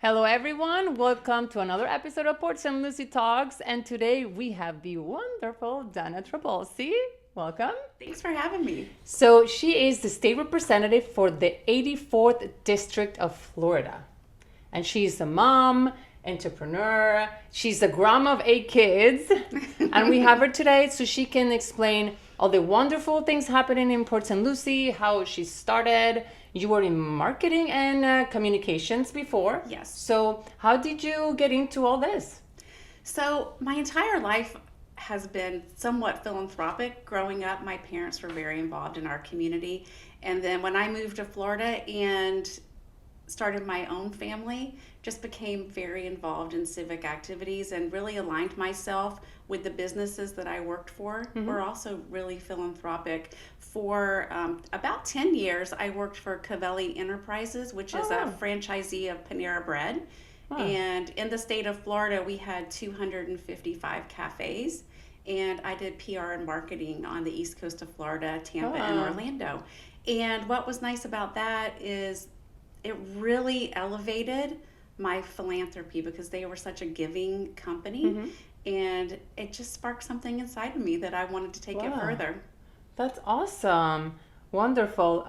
Hello, everyone. Welcome to another episode of Ports and Lucie Talks. And today we have the wonderful Dana Trabulsy. Welcome. Thanks for having me. So she is the state representative for the 84th District of Florida. And she's a mom, entrepreneur. She's a grandma of 8 kids. And we have her today so she can explain all the wonderful things happening in Port St. Lucie, how she started. You were in marketing and communications before. Yes. So how did you get into all this? So my entire life has been somewhat philanthropic. Growing up, my parents were very involved in our community. And then when I moved to Florida and started my own family, just became very involved in civic activities and really aligned myself with the businesses that I worked for. Were also really philanthropic. For about 10 years, I worked for Cavelli Enterprises, which is a franchisee of Panera Bread. Wow. And in the state of Florida, we had 255 cafes. And I did PR and marketing on the east coast of Florida, Tampa, and Orlando. And what was nice about that is it really elevated my philanthropy because they were such a giving company. And it just sparked something inside of me that I wanted to take it further. That's awesome. Wonderful.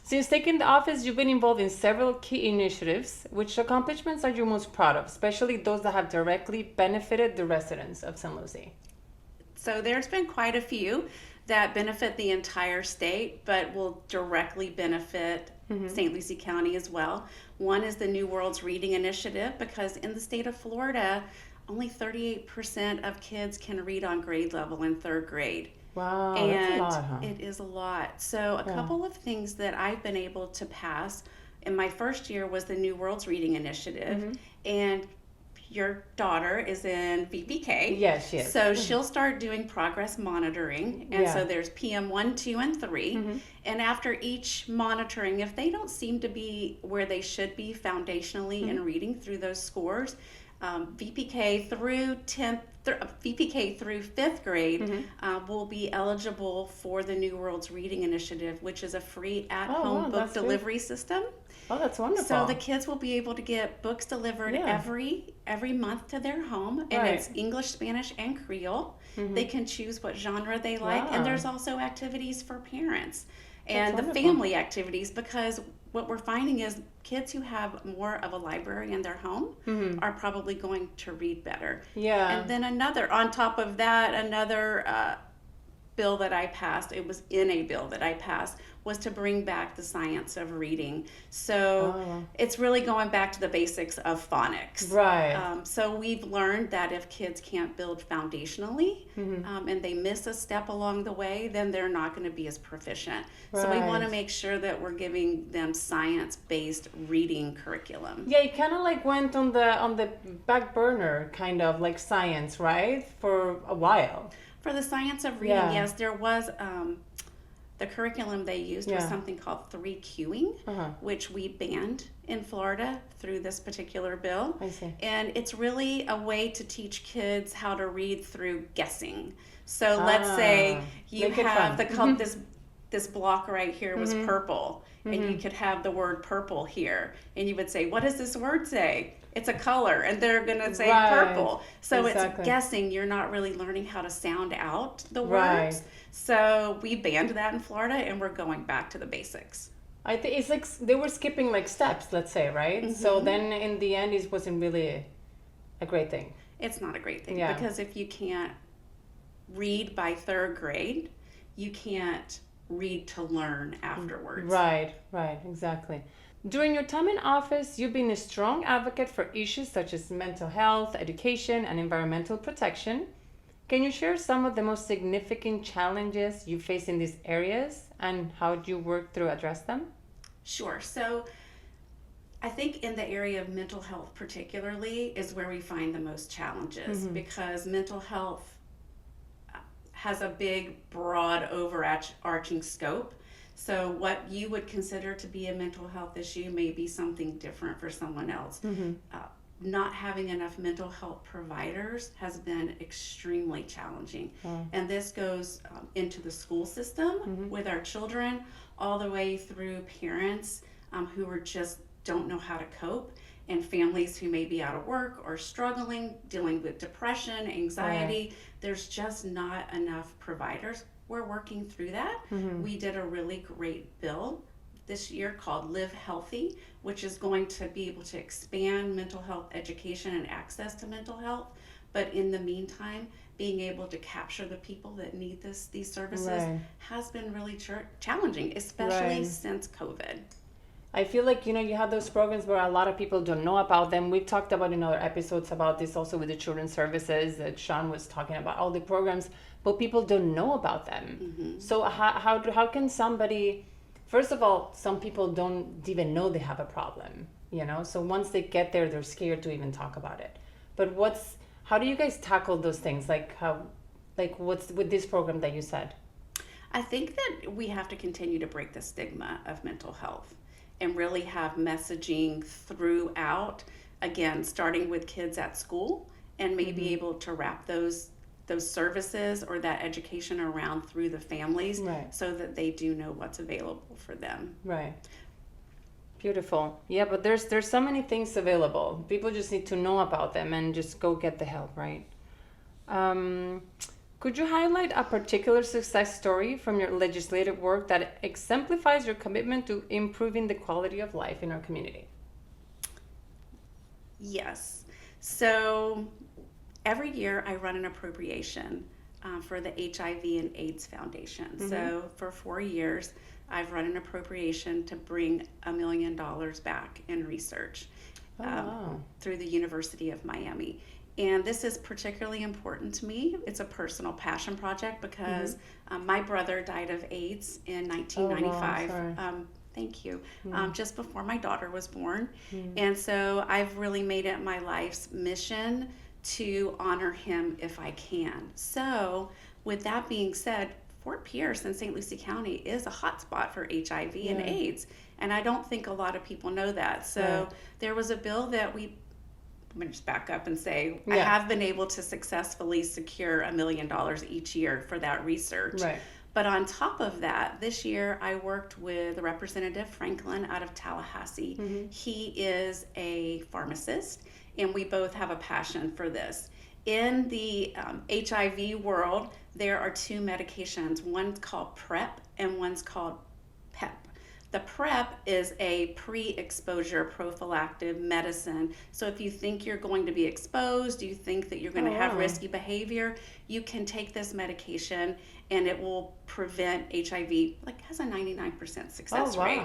Since taking the office, you've been involved in several key initiatives. Which accomplishments are you most proud of, especially those that have directly benefited the residents of St. Lucie? So there's been quite a few that benefit the entire state, but will directly benefit St. Lucie County as well. One is the New Worlds Reading Initiative, because in the state of Florida, only 38% of kids can read on grade level in 3rd grade. Wow, And that's a lot, huh? it is a lot. So a couple of things that I've been able to pass in my first year was the New Worlds Reading Initiative. And your daughter is in VPK. Yes, she is. So she'll start doing progress monitoring. And so there's PM 1, 2, and 3. And after each monitoring, if they don't seem to be where they should be foundationally in reading through those scores, VPK through 10th, VPK through 5th grade will be eligible for the New Worlds Reading Initiative, which is a free at-home book delivery system. Oh, that's wonderful. So the kids will be able to get books delivered every month to their home, and it's English, Spanish, and Creole. They can choose what genre they like, and there's also activities for parents and the family activities, because what we're finding is kids who have more of a library in their home are probably going to read better. Yeah. And then on top of that, another bill that I passed, it was in a bill that I passed, was to bring back the science of reading. So it's really going back to the basics of phonics. Right. So we've learned that if kids can't build foundationally and they miss a step along the way, then they're not going to be as proficient. So we want to make sure that we're giving them science-based reading curriculum. Yeah, it kind of like went on the back burner, kind of like science, right? For a while. For the science of reading, yes, there was the curriculum they used was something called 3Qing, which we banned in Florida through this particular bill. I see. And it's really a way to teach kids how to read through guessing. So let's say you have this block right here was purple, and you could have the word purple here, and you would say, what does this word say? It's a color, and they're going to say purple. So it's guessing. You're not really learning how to sound out the words. So we banned that in Florida, and we're going back to the basics. I think it's like they were skipping like steps, let's say, right? So then in the end, it wasn't really a great thing. It's not a great thing because if you can't read by 3rd grade, you can't read to learn afterwards. Right, exactly. During your time in office, you've been a strong advocate for issues such as mental health, education, and environmental protection. Can you share some of the most significant challenges you face in these areas and how you work to address them? Sure. So I think in the area of mental health particularly is where we find the most challenges because mental health has a big, broad, overarching scope. So what you would consider to be a mental health issue may be something different for someone else. Not having enough mental health providers has been extremely challenging. And this goes into the school system with our children, all the way through parents who are just don't know how to cope. and families who may be out of work or struggling, dealing with depression, anxiety. Right. There's just not enough providers. We're working through that. We did a really great bill this year called Live Healthy, which is going to be able to expand mental health education and access to mental health. But in the meantime, being able to capture the people that need these services Right. has been really challenging, especially Right. since COVID. I feel like, you have those programs where a lot of people don't know about them. We've talked about in other episodes about this also with the children's services that Sean was talking about, all the programs, but people don't know about them. So how can somebody, first of all, some people don't even know they have a problem, So once they get there, they're scared to even talk about it. But how do you guys tackle those things? What's with this program that you said? I think that we have to continue to break the stigma of mental health and really have messaging throughout, again, starting with kids at school, and maybe able to wrap those services or that education around through the families, Right. so that they do know what's available for them. Right. Beautiful. Yeah, but there's so many things available. People just need to know about them and just go get the help, right? Could you highlight a particular success story from your legislative work that exemplifies your commitment to improving the quality of life in our community? Yes. So every year I run an appropriation for the HIV and AIDS Foundation. So for 4 years, I've run an appropriation to bring $1 million back in research Wow. through the University of Miami. And this is particularly important to me. It's a personal passion project because my brother died of AIDS in 1995. Oh, wow, Thank you. Just before my daughter was born. And so I've really made it my life's mission to honor him if I can. So with that being said, Fort Pierce in St. Lucie County is a hotspot for HIV and AIDS. And I don't think a lot of people know that. So there was a bill that I'm going to just back up and say, I have been able to successfully secure $1 million each year for that research. Right. But on top of that, this year I worked with Representative Franklin out of Tallahassee. He is a pharmacist, and we both have a passion for this. In the HIV world, there are two medications. One's called PrEP and one's called PEP. The PrEP is a pre-exposure prophylactic medicine. So if you think you're going to be exposed, you think that you're going to have risky behavior, you can take this medication and it will prevent HIV. Like, has a 99% success rate.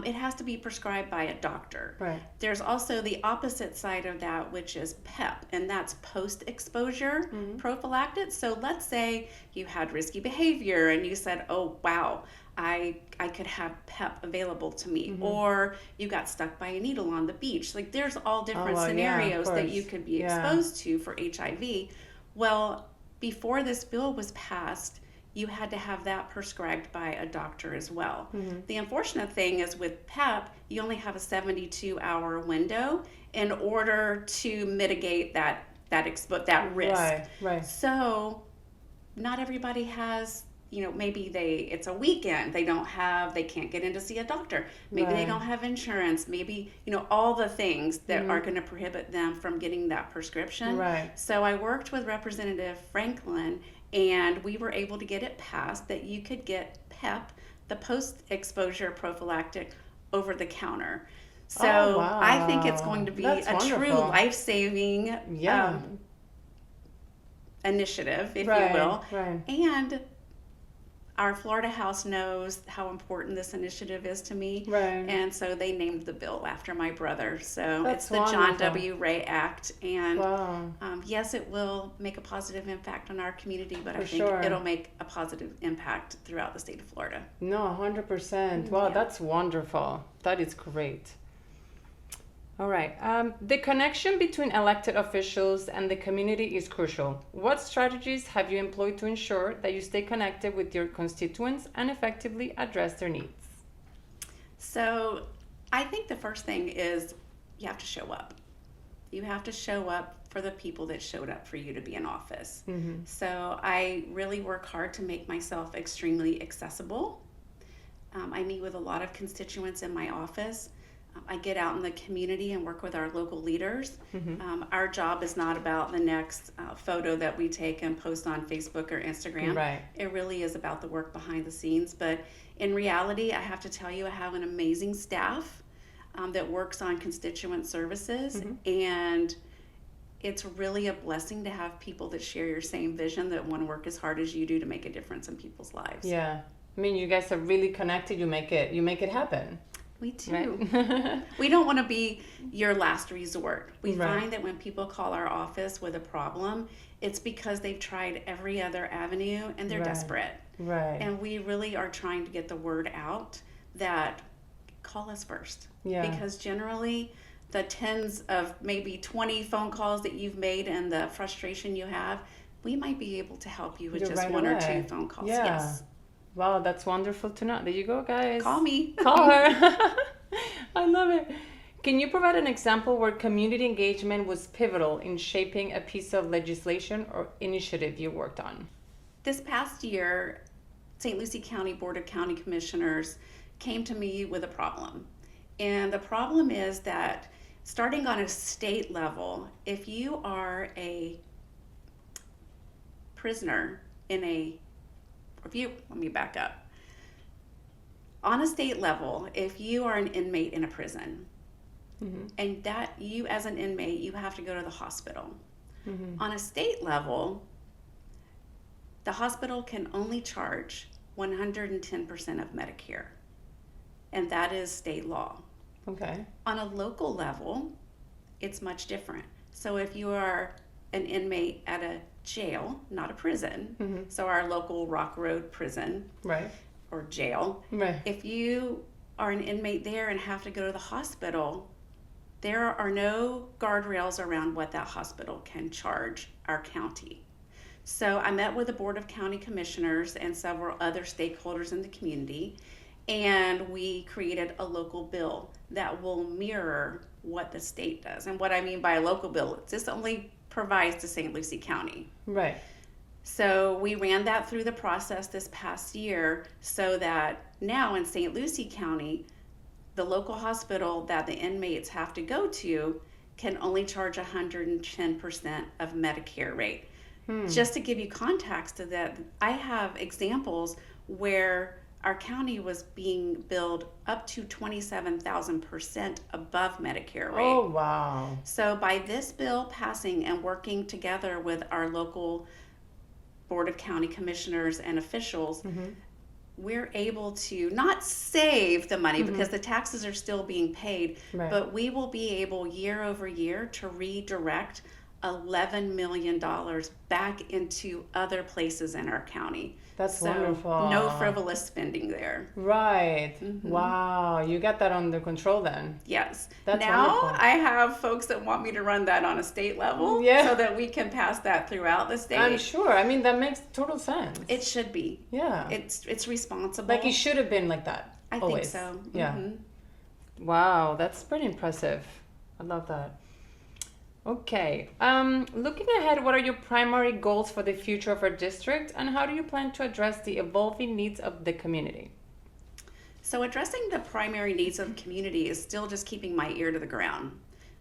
It has to be prescribed by a doctor. Right. There's also the opposite side of that, which is PEP, and that's post-exposure prophylactic. So let's say you had risky behavior and you said, oh, wow, I could have PEP available to me. Or you got stuck by a needle on the beach. Like, there's all different scenarios that you could be exposed to for HIV. Well, before this bill was passed, you had to have that prescribed by a doctor as well. The unfortunate thing is with PEP, you only have a 72-hour window in order to mitigate that risk. Right. So not everybody has, maybe it's a weekend, they can't get in to see a doctor. Maybe they don't have insurance. Maybe, all the things that are going to prohibit them from getting that prescription. Right. So I worked with Representative Franklin, and we were able to get it passed that you could get PEP, the post-exposure prophylactic, over the counter. So I think it's going to be true life-saving initiative, if you will. Right. And our Florida House knows how important this initiative is to me. Right. And so they named the bill after my brother. So That's it's the John W. Ray Act. And yes, it will make a positive impact on our community, but I think it'll make a positive impact throughout the state of Florida. No, 100%. Wow, that's wonderful. That is great. All right. The connection between elected officials and the community is crucial. What strategies have you employed to ensure that you stay connected with your constituents and effectively address their needs? So I think the first thing is you have to show up. You have to show up for the people that showed up for you to be in office. So I really work hard to make myself extremely accessible. I meet with a lot of constituents in my office. I get out in the community and work with our local leaders. Our job is not about the next photo that we take and post on Facebook or Instagram. Right. It really is about the work behind the scenes. But in reality, I have to tell you, I have an amazing staff that works on constituent services. And it's really a blessing to have people that share your same vision, that want to work as hard as you do to make a difference in people's lives. Yeah. I mean, you guys are really connected. You make it happen. We do. Right? We don't want to be your last resort. We Right. find that when people call our office with a problem, it's because they've tried every other avenue and they're Right. desperate. Right. And we really are trying to get the word out that call us first. Yeah. Because generally, the tens of maybe 20 phone calls that you've made and the frustration you have, we might be able to help you with You're just right one or away. two phone calls. Yeah. Yes. Wow, that's wonderful to know. There you go, guys. Call me. Call her. I love it. Can you provide an example where community engagement was pivotal in shaping a piece of legislation or initiative you worked on? This past year, St. Lucie County Board of County Commissioners came to me with a problem. And the problem is that starting on a state level, if you are a prisoner let me back up. On a state level, if you are an inmate in a prison, and that you as an inmate, you have to go to the hospital. On a state level, the hospital can only charge 110% of Medicare, and that is state law. Okay. On a local level, it's much different. So if you are an inmate at a jail, not a prison, so our local Rock Road prison Right. or jail, Right. if you are an inmate there and have to go to the hospital, there are no guardrails around what that hospital can charge our county. So I met with the Board of County Commissioners and several other stakeholders in the community, and we created a local bill that will mirror what the state does. And what I mean by a local bill, this only provides to St. Lucie County. Right. So we ran that through the process this past year so that now in St. Lucie County, the local hospital that the inmates have to go to can only charge 110% of Medicare rate. Just to give you context to that, I have examples where our county was being billed up to 27,000% above Medicare rate. Oh, wow. So by this bill passing and working together with our local Board of County Commissioners and officials, we're able to not save the money because the taxes are still being paid, Right. but we will be able year over year to redirect $11 million back into other places in our county. That's So wonderful. no frivolous spending there. Right. Wow. You got that under control then. Yes. That's now wonderful. I have folks that want me to run that on a state level Yeah. so that we can pass that throughout the state. I'm sure. I mean, that makes total sense. It should be. Yeah. It's responsible. Like it should have been like that. I always. think so. Yeah. Wow, that's pretty impressive. I love that. Okay. Looking ahead, what are your primary goals for the future of our district, and how do you plan to address the evolving needs of the community? So addressing the primary needs of the community is still just keeping my ear to the ground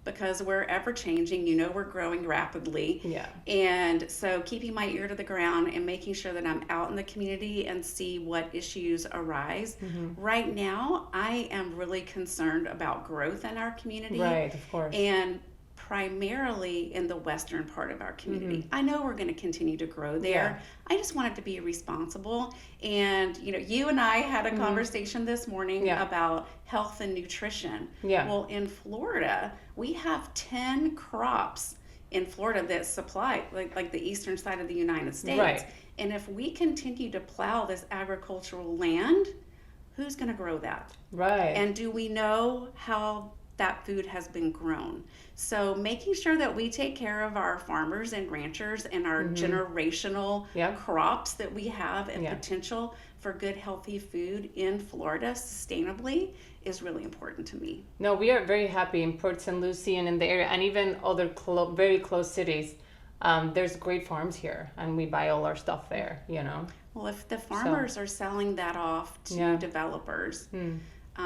because we're ever changing. You know, we're growing rapidly. Yeah. And so keeping my ear to the ground and making sure that I'm out in the community and see what issues arise. Right now, I am really concerned about growth in our community. Right, of course. And primarily in the western part of our community. I know we're going to continue to grow there. I just want it to be responsible. And, you know, you and I had a conversation this morning about health and nutrition. Yeah. Well, in Florida, we have 10 crops in Florida that supply, like the eastern side of the United States. Right. And if we continue to plow this agricultural land, who's going to grow that? Right. And do we know how that food has been grown? So making sure that we take care of our farmers and ranchers and our generational crops that we have and potential for good healthy food in Florida sustainably is really important to me. No, we are very happy in Port St. Lucie and in the area and even other very close cities. There's great farms here and we buy all our stuff there, you know. Well, if the farmers are selling that off to developers,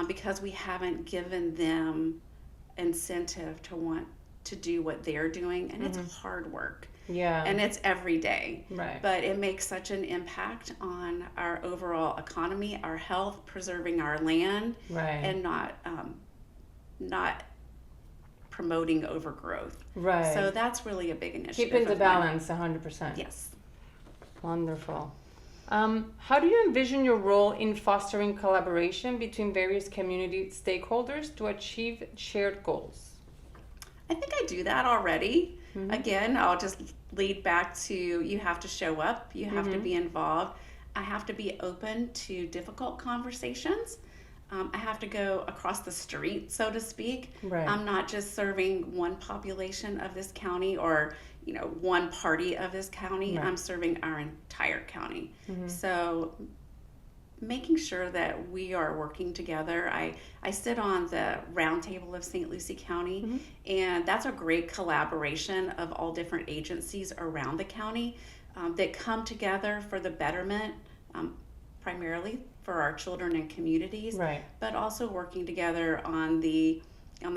because we haven't given them incentive to want to do what they're doing, and it's hard work. Yeah. And it's every day. Right. But it makes such an impact on our overall economy, our health, preserving our land, Right. and not promoting overgrowth. Right. So that's really a big initiative. Keeping the of mine. balance 100%. Yes. Wonderful. How do you envision your role in fostering collaboration between various community stakeholders to achieve shared goals? I think I do that already. Again, I'll just lead back to you have to show up, you have to be involved. I have to be open to difficult conversations. I have to go across the street, so to speak. Right. I'm not just serving one population of this county or one party of this county. Right. I'm serving our entire county. So making sure that we are working together. I sit on the roundtable of St. Lucie County, and that's a great collaboration of all different agencies around the county that come together for the betterment, primarily for our children and communities, Right. but also working together on the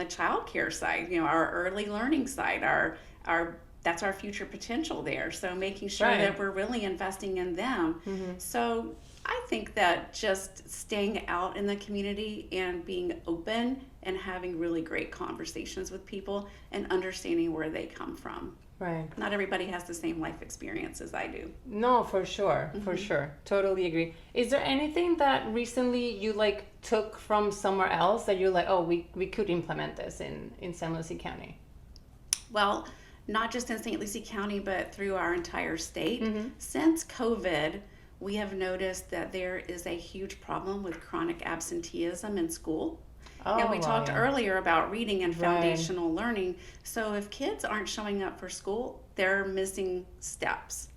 child care side, our early learning side, our that's our future potential there. So making sure Right. that we're really investing in them. So I think that just staying out in the community and being open and having really great conversations with people and understanding where they come from. Right. Not everybody has the same life experience as I do. No, for sure. For sure. Totally agree. Is there anything that recently you took from somewhere else that you're like, oh, we could implement this in St. Lucie County? Well, not just in St. Lucie County, but through our entire state. Since COVID, we have noticed that there is a huge problem with chronic absenteeism in school. Oh, And we talked yeah. earlier about reading and foundational learning. So if kids aren't showing up for school, they're missing steps.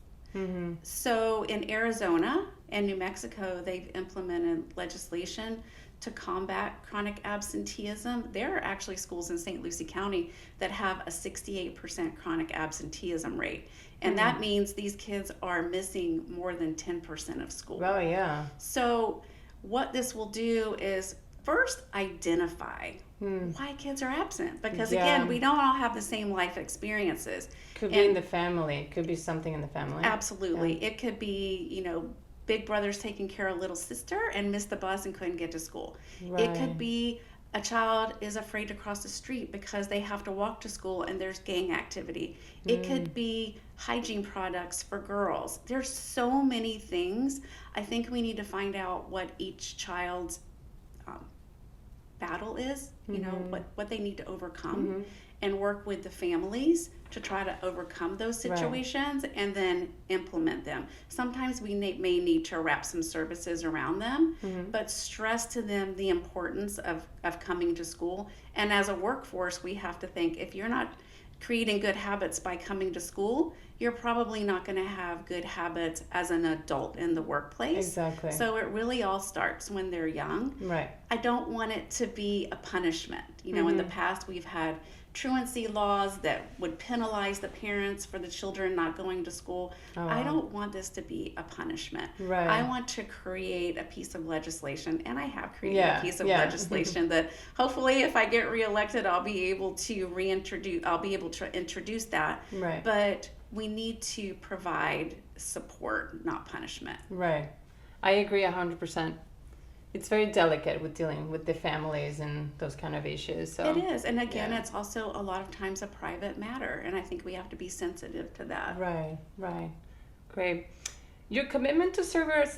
So in Arizona and New Mexico, they've implemented legislation to combat chronic absenteeism. There are actually schools in St. Lucie County that have a 68% chronic absenteeism rate. And that means these kids are missing more than 10% of school. Oh, yeah. So what this will do is first identify why kids are absent. Because again, we don't all have the same life experiences. Could be in the family. Could be something in the family. Absolutely. Yeah. It could be, big brother's taking care of little sister and missed the bus and couldn't get to school. Right. It could be a child is afraid to cross the street because they have to walk to school and there's gang activity. It could be hygiene products for girls. There's so many things. I think we need to find out what each child's battle is, what they need to overcome, and work with the families to try to overcome those situations and then implement them. Sometimes we may need to wrap some services around them, but stress to them the importance of coming to school. And as a workforce, we have to think, if you're not creating good habits by coming to school, you're probably not going to have good habits as an adult in the workplace. Exactly. So it really all starts when they're young. Right. I don't want it to be a punishment. In the past, we've had truancy laws that would penalize the parents for the children not going to school. Oh, I wow. don't want this to be a punishment. Right. I want to create a piece of legislation, and I have created a piece of legislation that hopefully if I get reelected, I'll be able to introduce that. Right. But we need to provide support, not punishment. Right. I agree 100%. It's very delicate with dealing with the families and those kind of issues. So it is. And again, it's also a lot of times a private matter. And I think we have to be sensitive to that. Right. Great. Your commitment to service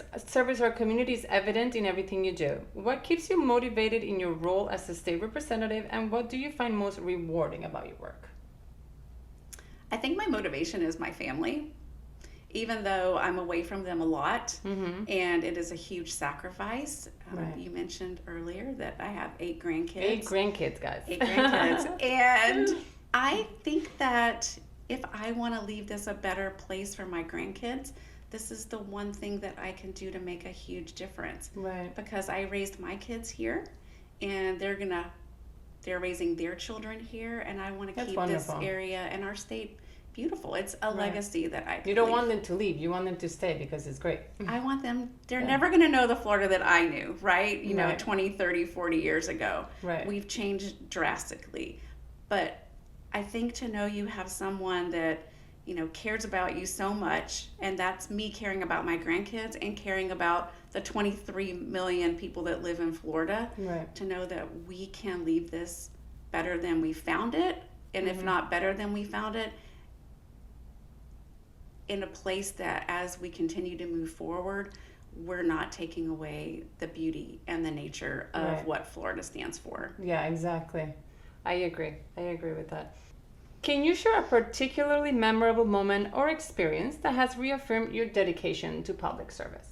our community is evident in everything you do. What keeps you motivated in your role as a state representative, and what do you find most rewarding about your work? I think my motivation is my family. Even though I'm away from them a lot, and it is a huge sacrifice. Right. You mentioned earlier that I have 8 grandkids. 8 grandkids, guys. 8 grandkids. And I think that if I want to leave this a better place for my grandkids, this is the one thing that I can do to make a huge difference. Right. Because I raised my kids here, and they're raising their children here, and I want to keep wonderful. this area and our state beautiful. It's a legacy that I You don't want them to leave. You want them to stay because it's great. I want them, they're never going to know the Florida that I knew, right? You know, 20, 30, 40 years ago. Right. We've changed drastically. But I think to know you have someone that, you know, cares about you so much, and that's me caring about my grandkids and caring about the 23 million people that live in Florida, to know that we can leave this better than we found it, and if not better than we found it, in a place that as we continue to move forward, we're not taking away the beauty and the nature of what Florida stands for. Yeah, exactly. I agree with that. Can you share a particularly memorable moment or experience that has reaffirmed your dedication to public service?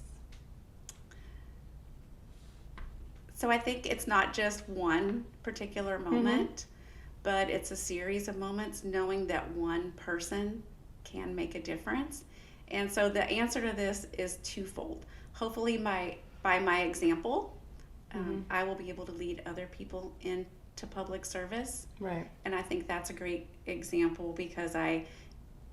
So I think it's not just one particular moment, but it's a series of moments, knowing that one person can make a difference. And so the answer to this is twofold. Hopefully by my example, I will be able to lead other people into public service. Right. And I think that's a great example because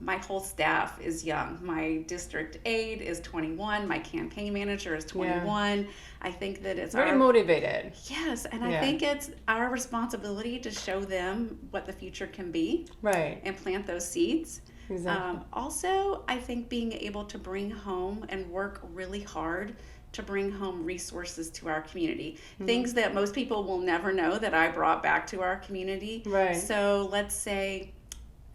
my whole staff is young. My district aide is 21. My campaign manager is 21. I think that it's very motivated. Yes, and I think it's our responsibility to show them what the future can be. Right. And plant those seeds. Exactly. Also, I think being able to bring home and work really hard to bring home resources to our community. Things that most people will never know that I brought back to our community. Right. So let's say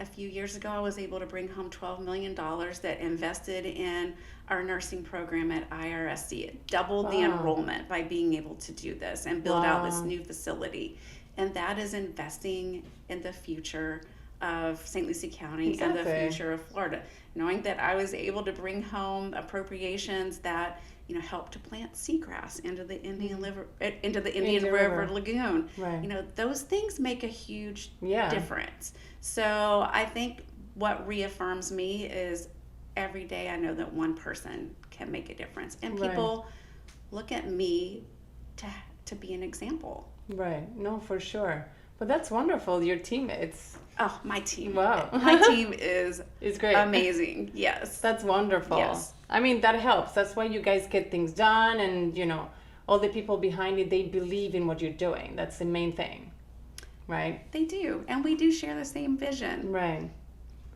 a few years ago, I was able to bring home $12 million that invested in our nursing program at IRSC. It doubled the enrollment by being able to do this and build out this new facility. And that is investing in the future of St. Lucie County and the future of Florida. Knowing that I was able to bring home appropriations that, you know, helped to plant seagrass into the Indian River Lagoon. Right. You know, those things make a huge difference. So I think what reaffirms me is every day I know that one person can make a difference. And people look at me to be an example. Right. No, for sure. But that's wonderful. Your team, my team. Wow. My team is great. Amazing. Yes. That's wonderful. Yes. I mean, that helps. That's why you guys get things done, and, you know, all the people behind it, they believe in what you're doing. That's the main thing. Right? They do. And we do share the same vision. Right.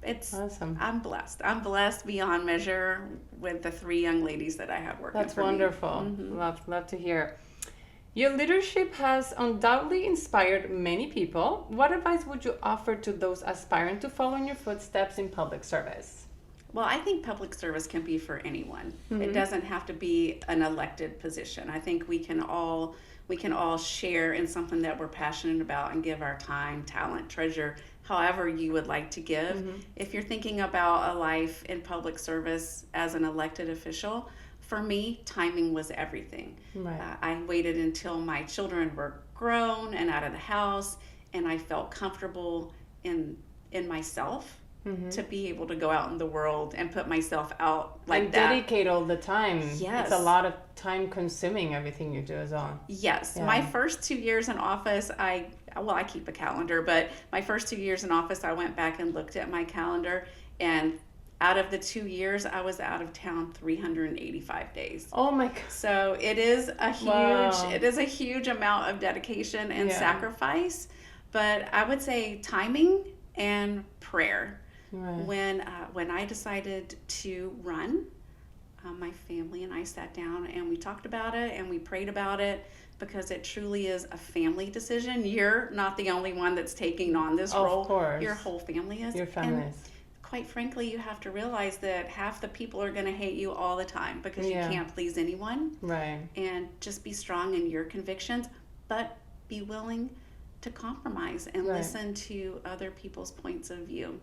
It's awesome. I'm blessed. I'm blessed beyond measure with the 3 young ladies that I have working That's for wonderful. me. Love to hear. Your leadership has undoubtedly inspired many people. What advice would you offer to those aspiring to follow in your footsteps in public service? Well, I think public service can be for anyone. It doesn't have to be an elected position. I think we can all share in something that we're passionate about and give our time, talent, treasure, however you would like to give. If you're thinking about a life in public service as an elected official, for me, timing was everything. Right. I waited until my children were grown and out of the house, and I felt comfortable in myself to be able to go out in the world and put myself out like and that. Dedicate all the time. Yes. It's a lot of time consuming, everything you do as well. Yes. Yeah. My first 2 years in office, I keep a calendar, but my first 2 years in office, I went back and looked at my calendar, and out of the 2 years, I was out of town 385 days. Oh my God. So it is a huge amount of dedication and sacrifice, but I would say timing and prayer. Right. When I decided to run, my family and I sat down and we talked about it and we prayed about it, because it truly is a family decision. You're not the only one that's taking on this role. Of course. Your whole family is. Your family is. Quite frankly, you have to realize that half the people are going to hate you all the time because you can't please anyone. Right. And just be strong in your convictions, but be willing to compromise and listen to other people's points of view.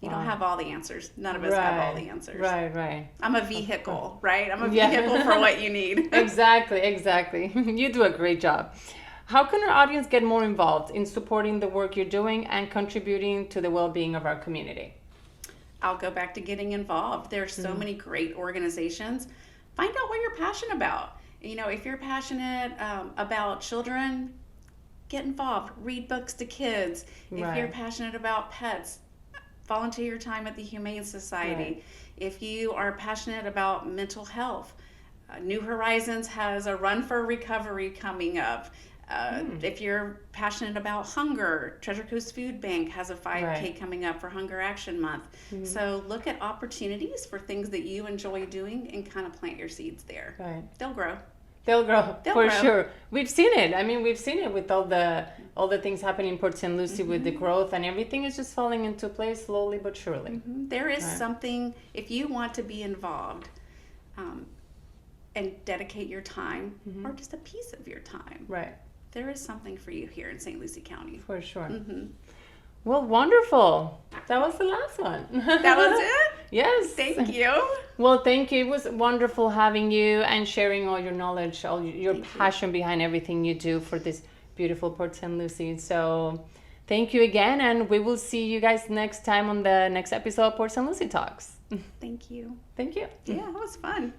You don't have all the answers. None of us have all the answers. Right. I'm a vehicle, right? I'm a vehicle for what you need. Exactly. You do a great job. How can our audience get more involved in supporting the work you're doing and contributing to the well-being of our community? I'll go back to getting involved. There's so many great organizations. Find out what you're passionate about. You know, if you're passionate about children, get involved. Read books to kids. If you're passionate about pets, volunteer your time at the Humane Society. Right. If you are passionate about mental health, New Horizons has a Run for Recovery coming up. If you're passionate about hunger, Treasure Coast Food Bank has a 5K Right. coming up for Hunger Action Month. So look at opportunities for things that you enjoy doing and kind of plant your seeds there. Right. They'll grow. They'll grow They'll for grow. sure. We've seen it. I mean, we've seen it with all the things happening in Port St. Lucie with the growth, and everything is just falling into place slowly but surely. There is Right. something, if you want to be involved and dedicate your time or just a piece of your time, Right. there is something for you here in St. Lucie County. For sure. Well, wonderful. That was the last one. That was it? Yes. Thank you. Well, thank you. It was wonderful having you and sharing all your knowledge, all your passion behind everything you do for this beautiful Port St. Lucie. So thank you again, and we will see you guys next time on the next episode of Port St. Lucie Talks. Thank you. Thank you. Yeah, it was fun.